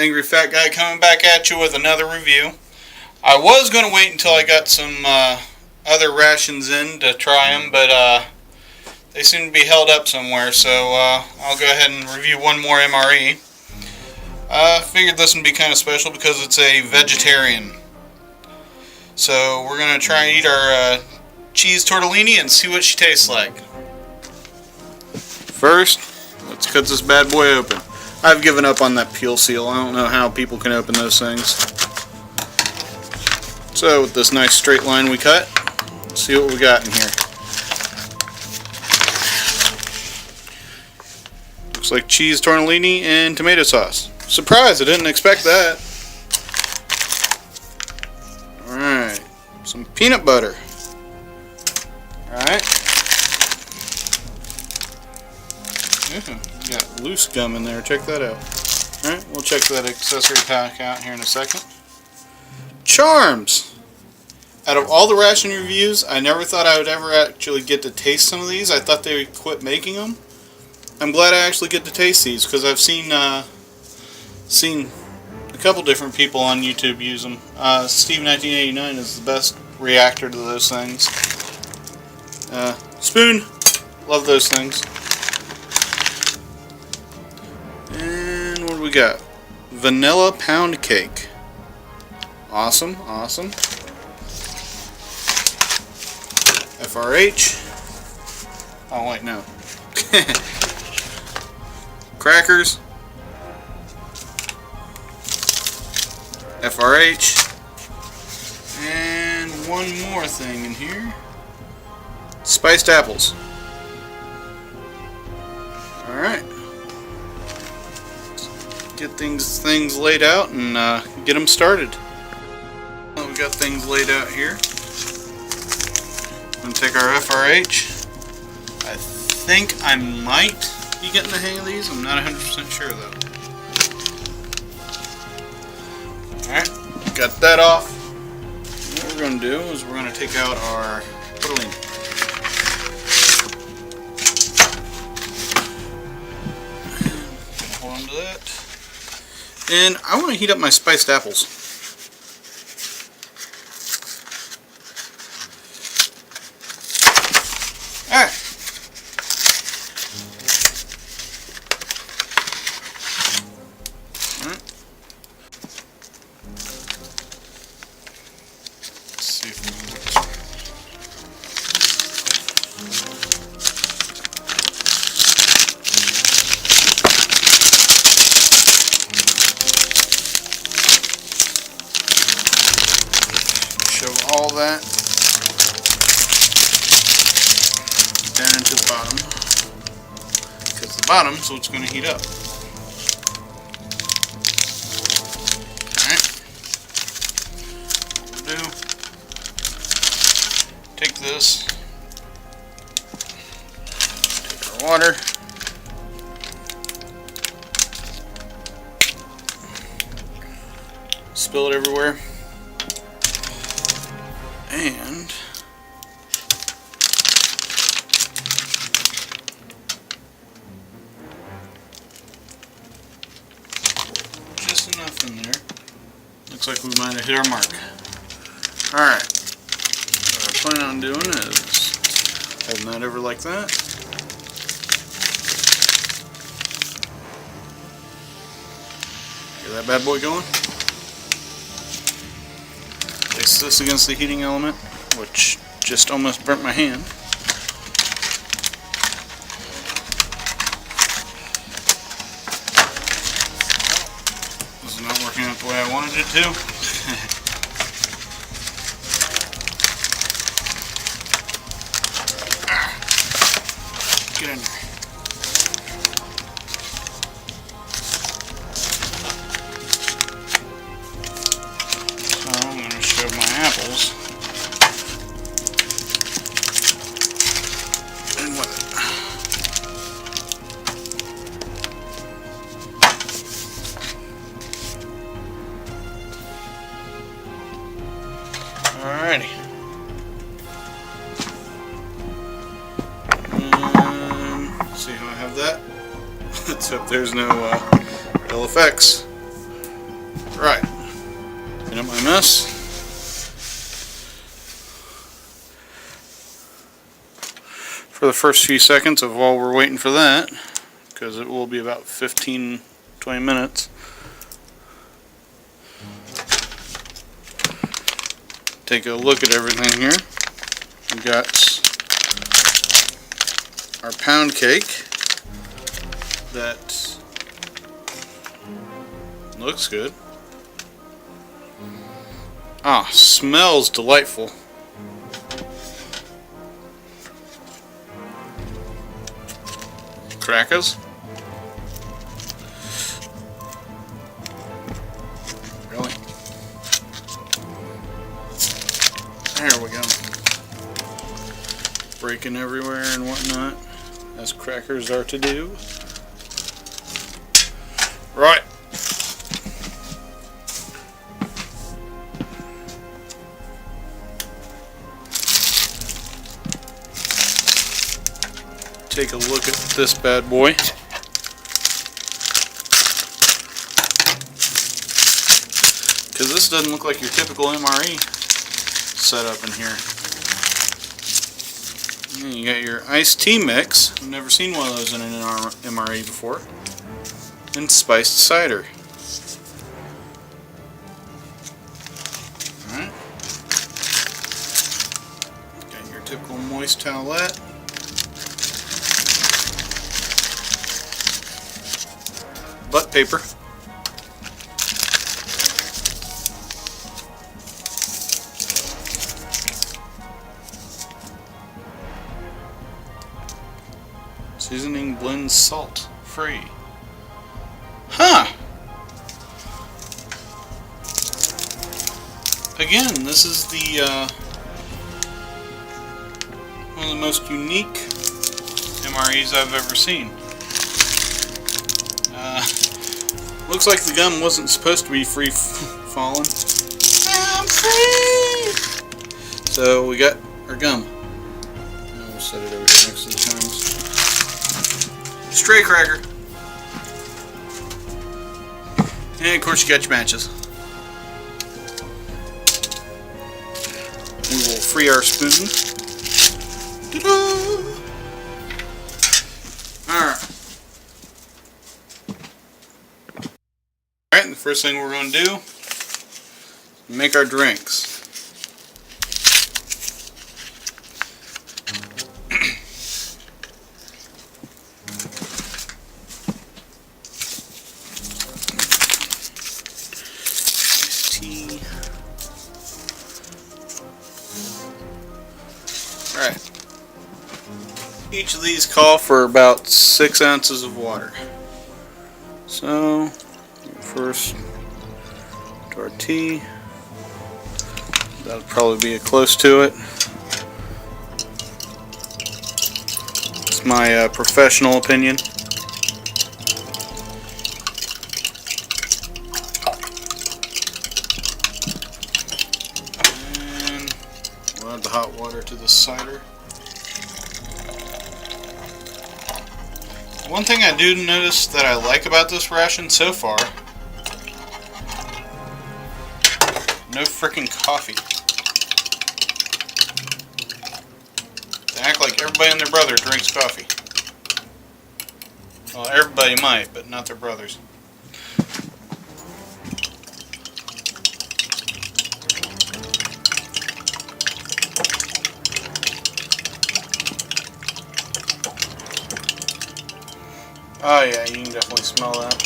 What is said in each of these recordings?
Angry Fat Guy coming back at you with another review. I was going to wait until I got some other rations in to try them, but they seem to be held up somewhere, so I'll go ahead and review one more MRE. Figured this would be kind of special because it's a vegetarian. So we're going to try and eat our cheese tortellini and see what she tastes like. First, let's cut this bad boy open. I've given up on that peel seal. I don't know how people can open those things. So with this nice straight line we cut, let's see what we got in here. Looks like cheese tortellini and tomato sauce. Surprise, I didn't expect that. Alright, some peanut butter. Alright. Yeah, got loose gum in there, check that out. Alright, we'll check that accessory pack out here in a second. Charms! Out of all the ration reviews, I never thought I would ever actually get to taste some of these. I thought they would quit making them. I'm glad I actually get to taste these because I've seen a couple different people on YouTube use them. Steve1989 is the best reactor to those things. Spoon, love those things. And what do we got? Vanilla pound cake. Awesome, awesome. FRH. Oh wait, no. Crackers. FRH. And one more thing in here. Spiced apples. Alright. Get things laid out and get them started. Well, we got things laid out here. I'm going to take our FRH. I think I might be getting the hang of these. I'm not 100% sure though. Alright, got that off. What we're going to do is we're going to take out our tortellini. Hold on to that. And I want to heat up my spiced apples. Alright. Let's see if we can do this right. Shove all that down into the bottom, because the bottom, so it's going to heat up. Alright, what we'll do, take this, take our water, spill it everywhere, and just enough in there. Looks like we might have hit our mark. Alright. What I plan on doing is holding that over like that. Get that bad boy going. Place this against the heating element, which just almost burnt my hand. This is not working out the way I wanted it to. Get in there. So I'm going to shove my apples in with it. Alrighty. See how I have that? Let's hope there's no ill effects. Right. Clean up my mess. For the first few seconds of while we're waiting for that, because it will be about 15-20 minutes. Take a look at everything here. We got our pound cake that looks good. Ah, smells delightful. Crackers. Really? There we go. Breaking everywhere and whatnot, as crackers are to do. Right. Take a look at this bad boy. Because this doesn't look like your typical MRE setup in here. And you got your iced tea mix. I've never seen one of those in an MRE before. And spiced cider. Alright. Got your typical moist towelette. Butt paper. Seasoning blend salt free. Huh. Again, this is the one of the most unique MREs I've ever seen. Looks like the gum wasn't supposed to be free falling. I'm free! So we got our gum. And we'll set it over here next to the tongs. Stray cracker. And of course you got your matches. We will free our spoon. Ta-da! Alright. Alright, the first thing we're going to do is make our drinks. Tea. Alright. Each of these call for about 6 ounces of water. So first to our tea. That'll probably be close to it. It's my professional opinion. And we'll add the hot water to the cider. One thing I do notice that I like about this ration so far, no freaking coffee. They act like everybody and their brother drinks coffee. Well, everybody might, but not their brothers. Oh yeah, you can definitely smell that.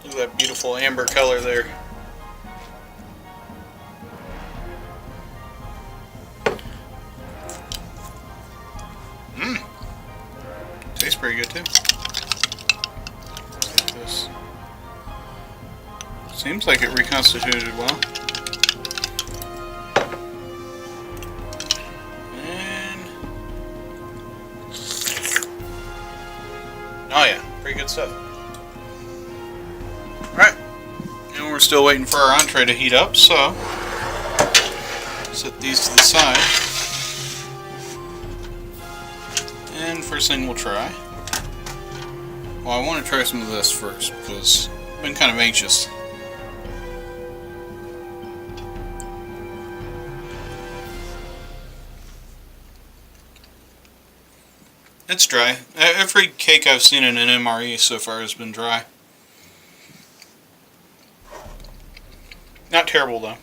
Look at that beautiful amber color there. Tastes pretty good too. Like this. Seems like it reconstituted well. And oh yeah, pretty good stuff. Alright. And we're still waiting for our entree to heat up, so set these to the side. first thing we'll try. Well, I want to try some of this first because I've been kind of anxious. It's dry. Every cake I've seen in an MRE so far has been dry. Not terrible though.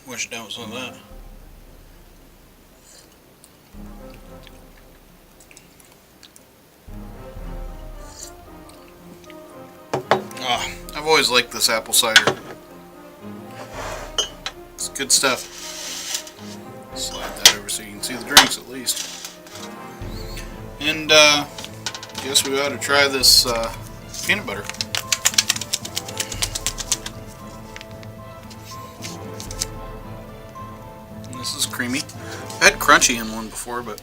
Wish that was on that. Oh, I've always liked this apple cider. It's good stuff. Slide that over so you can see the drinks at least. And guess we ought to try this peanut butter. And this is creamy. I had crunchy in one before, but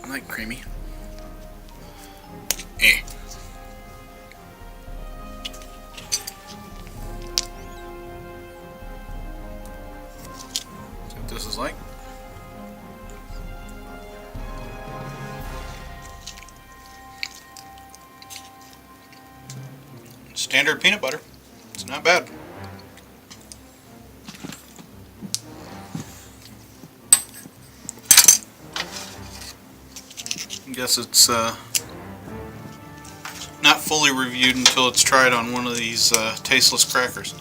I like creamy. This is like standard peanut butter. It's not bad. I guess it's not fully reviewed until it's tried on one of these tasteless crackers.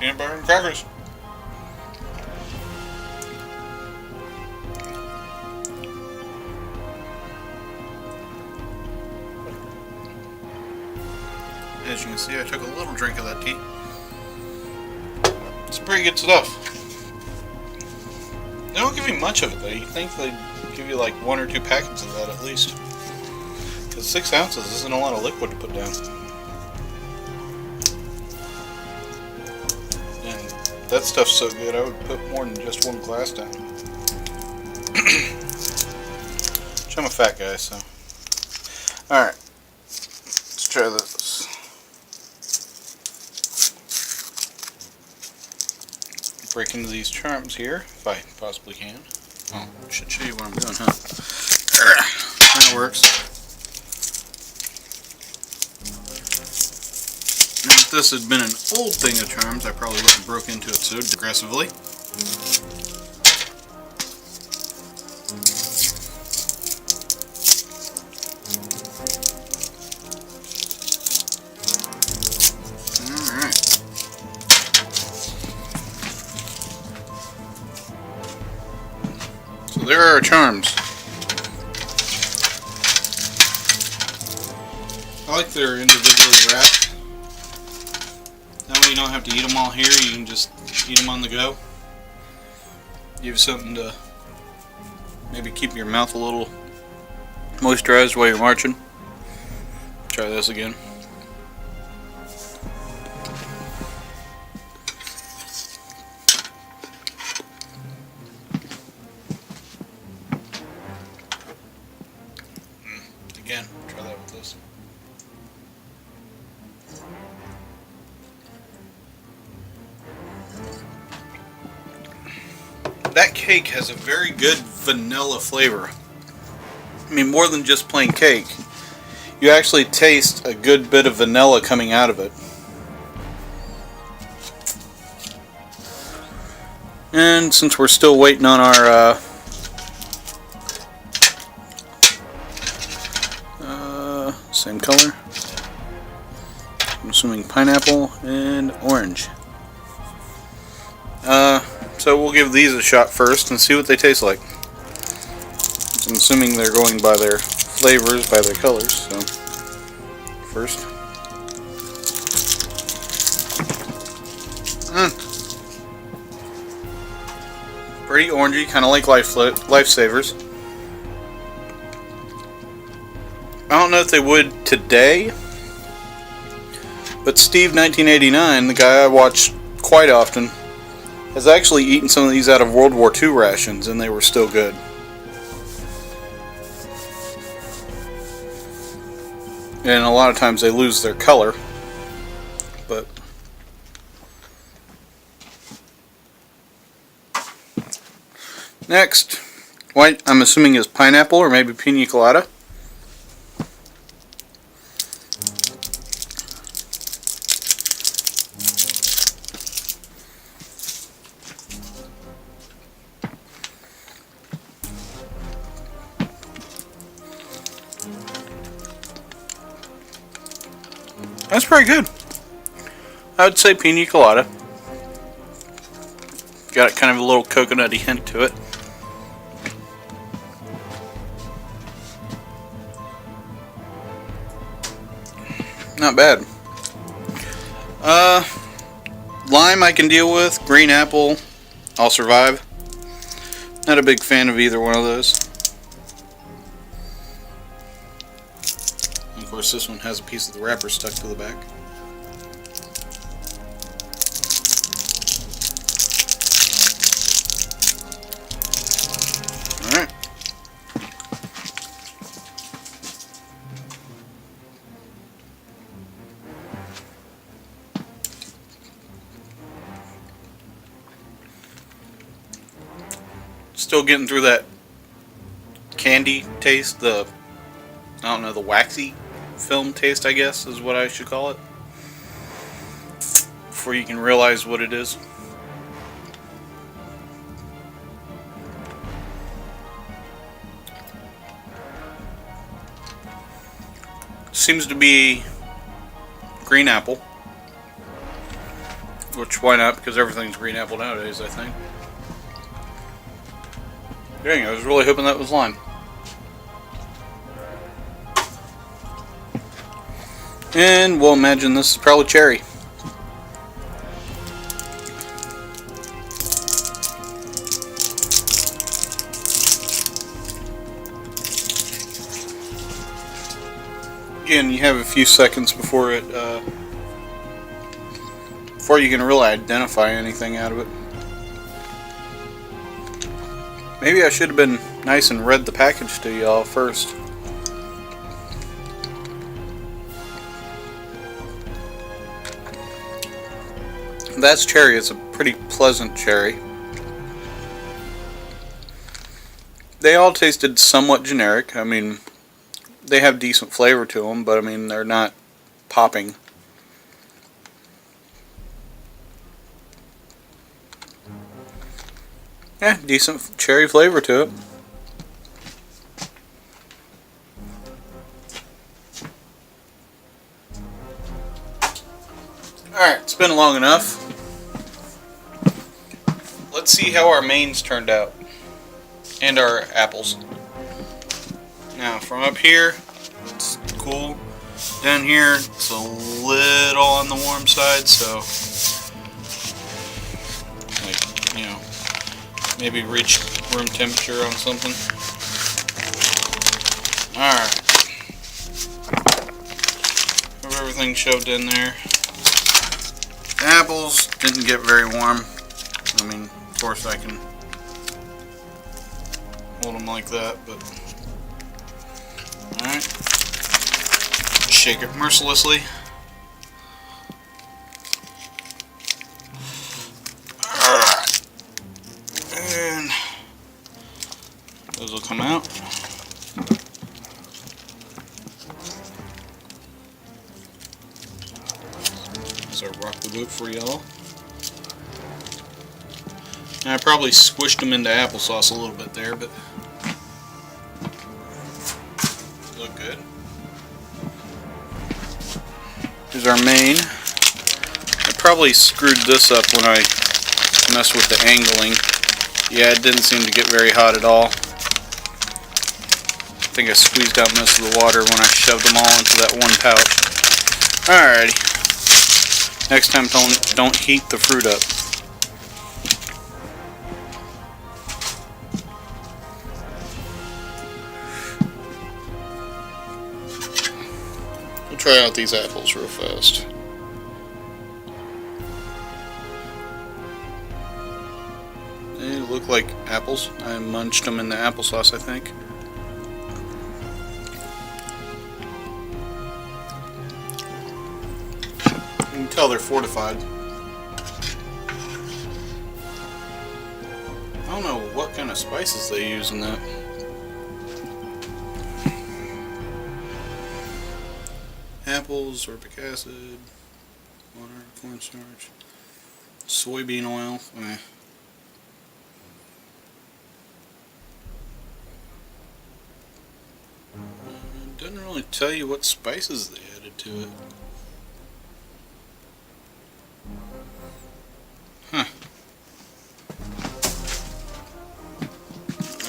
Peanut butter and crackers. As you can see, I took a little drink of that tea. It's pretty good stuff. They don't give you much of it though. You think they'd give you like 1 or 2 packets of that at least. Because 6 ounces isn't a lot of liquid to put down. That stuff's so good, I would put more than just 1 glass down. Which I'm a fat guy, so. Alright. Let's try this. Break into these charms here, if I possibly can. Oh, I should show you what I'm doing, huh? That works. Now, if this had been an old thing of charms, I probably would have broke into it so aggressively. Alright. So there are our charms. I like they're individually wrapped. That way you don't have to eat them all here, you can just eat them on the go. Give you something to maybe keep your mouth a little moisturized while you're marching. Try this again. Again, try that with this. That cake has a very good vanilla flavor. I mean, more than just plain cake. You actually taste a good bit of vanilla coming out of it. And since we're still waiting on our same color, I'm assuming pineapple and orange. So we'll give these a shot first and see what they taste like. I'm assuming they're going by their flavors, by their colors. So first, Pretty orangey, kind of like Lifesavers. I don't know if they would today, but Steve 1989, the guy I watch quite often, has actually eaten some of these out of World War II rations, and they were still good. And a lot of times they lose their color, but next, white, I'm assuming is pineapple or maybe pina colada. That's pretty good. I would say pina colada. Got kind of a little coconutty hint to it. Not bad. Lime I can deal with. Green apple, I'll survive. Not a big fan of either one of those. Of course, this one has a piece of the wrapper stuck to the back. Alright. Still getting through that candy taste, I don't know, the waxy film taste, I guess, is what I should call it, before you can realize what it is. Seems to be green apple, which why not, because everything's green apple nowadays, I think. Dang, I was really hoping that was lime. And we'll imagine this is probably cherry. Again, you have a few seconds before before you can really identify anything out of it. Maybe I should have been nice and read the package to y'all first. That's cherry. It's a pretty pleasant cherry. They all tasted somewhat generic. I mean, they have decent flavor to them, but I mean, they're not popping. Yeah, decent cherry flavor to it. Alright, it's been long enough. Let's see how our mains turned out. And our apples. Now, from up here, it's cool. Down here, it's a little on the warm side, so, like, you know, maybe reach room temperature on something. Alright. Have everything shoved in there. The apples didn't get very warm. I mean, of course I can hold them like that, but alright. Shake it mercilessly. Alright. And those will come out. So I rock the boat for y'all. I probably squished them into applesauce a little bit there, but look good. Here's our main. I probably screwed this up when I messed with the angling. Yeah, it didn't seem to get very hot at all. I think I squeezed out most of the water when I shoved them all into that one pouch. Alrighty. Next time, don't heat the fruit up. We'll try out these apples real fast. They look like apples. I munched them in the applesauce, I think. You can tell they're fortified. I don't know what kind of spices they use in that. Apples, sorbic acid, water, cornstarch, soybean oil. Doesn't really tell you what spices they added to it. Huh.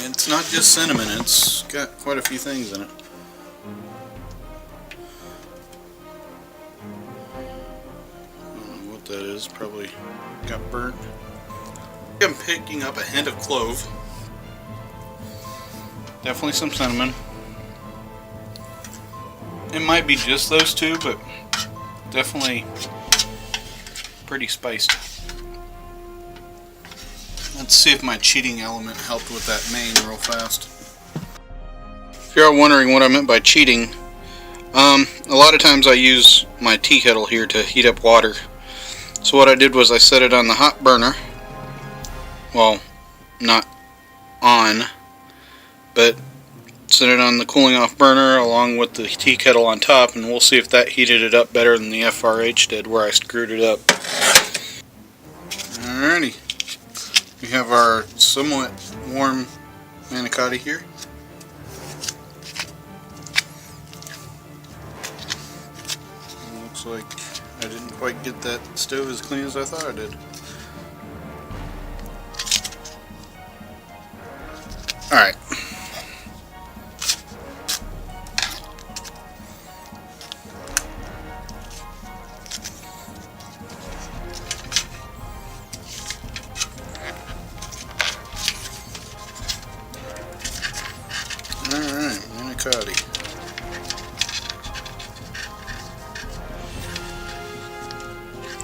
It's not just cinnamon, it's got quite a few things in it. I don't know what that is, probably got burnt. I'm picking up a hint of clove. Definitely some cinnamon. It might be just those two, but definitely pretty spiced. Let's see if my cheating element helped with that main real fast. If you're all wondering what I meant by cheating, a lot of times I use my tea kettle here to heat up water. So what I did was I set it on the hot burner. Well, not on, but set it on the cooling off burner along with the tea kettle on top, and we'll see if that heated it up better than the FRH did where I screwed it up. Alrighty. We have our somewhat warm manicotti here. Looks like I didn't quite get that stove as clean as I thought I did. Alright. Alright, manicotti.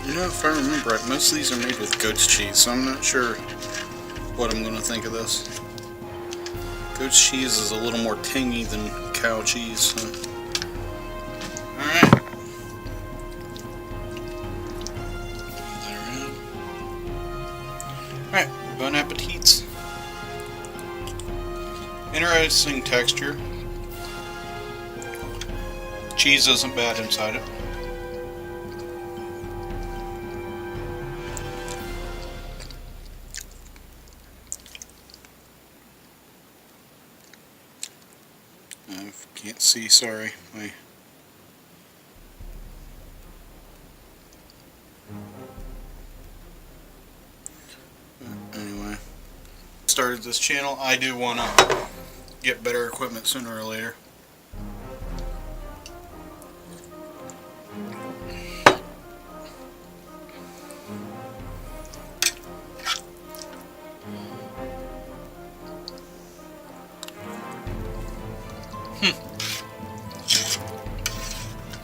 You know, if I remember right, most of these are made with goat's cheese, so I'm not sure what I'm going to think of this. Goat's cheese is a little more tangy than cow cheese. So. Alright. Alright, bon appetit. Interesting texture. Cheese isn't bad inside it. I can't see, sorry. Anyway, started this channel. I do want to get better equipment sooner or later.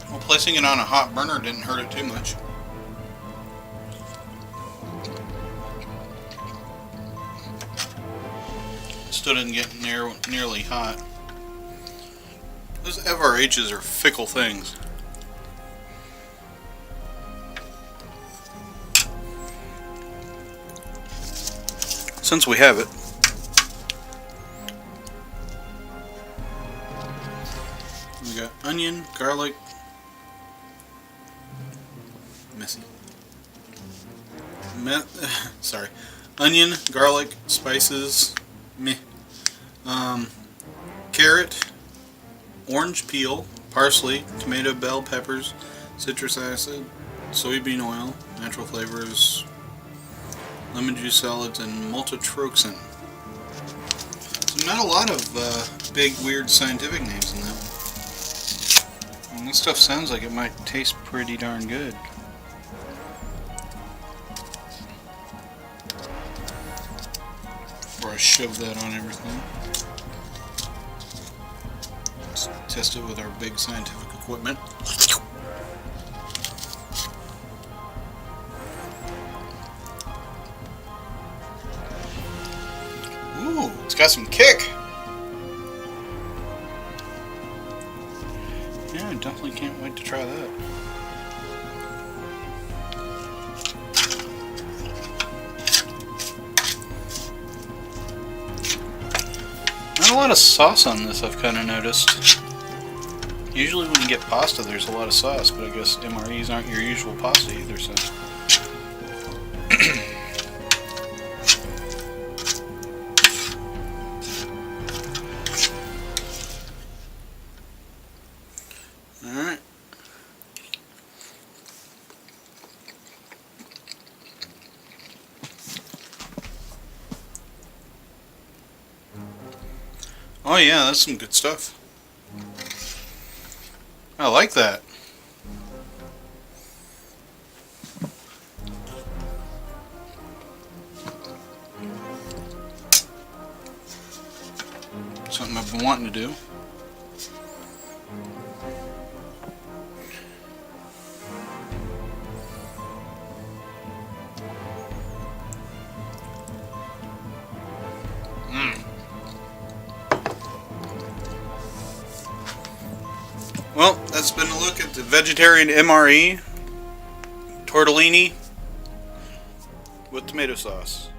Well, placing it on a hot burner didn't hurt it too much. Still didn't get nearly hot. Those FRHs are fickle things. Since we have it, we got onion, garlic, sorry, onion, garlic, spices, carrot, orange peel, parsley, tomato, bell peppers, citrus acid, soybean oil, natural flavors, lemon juice salads, and maltodextrin. So not a lot of big, weird scientific names in that one. And this stuff sounds like it might taste pretty darn good. Before I shove that on everything. Let's test it with our big scientific equipment. equipment. Ooh, it's got some kick. Yeah, I definitely can't wait to try that. Not a lot of sauce on this, I've kind of noticed. Usually when you get pasta there's a lot of sauce, but I guess MREs aren't your usual pasta either, so... Alright. Oh yeah, that's some good stuff. I like that. Something I've been wanting to do. Well, that's been a look at the vegetarian MRE Tortellini with tomato sauce.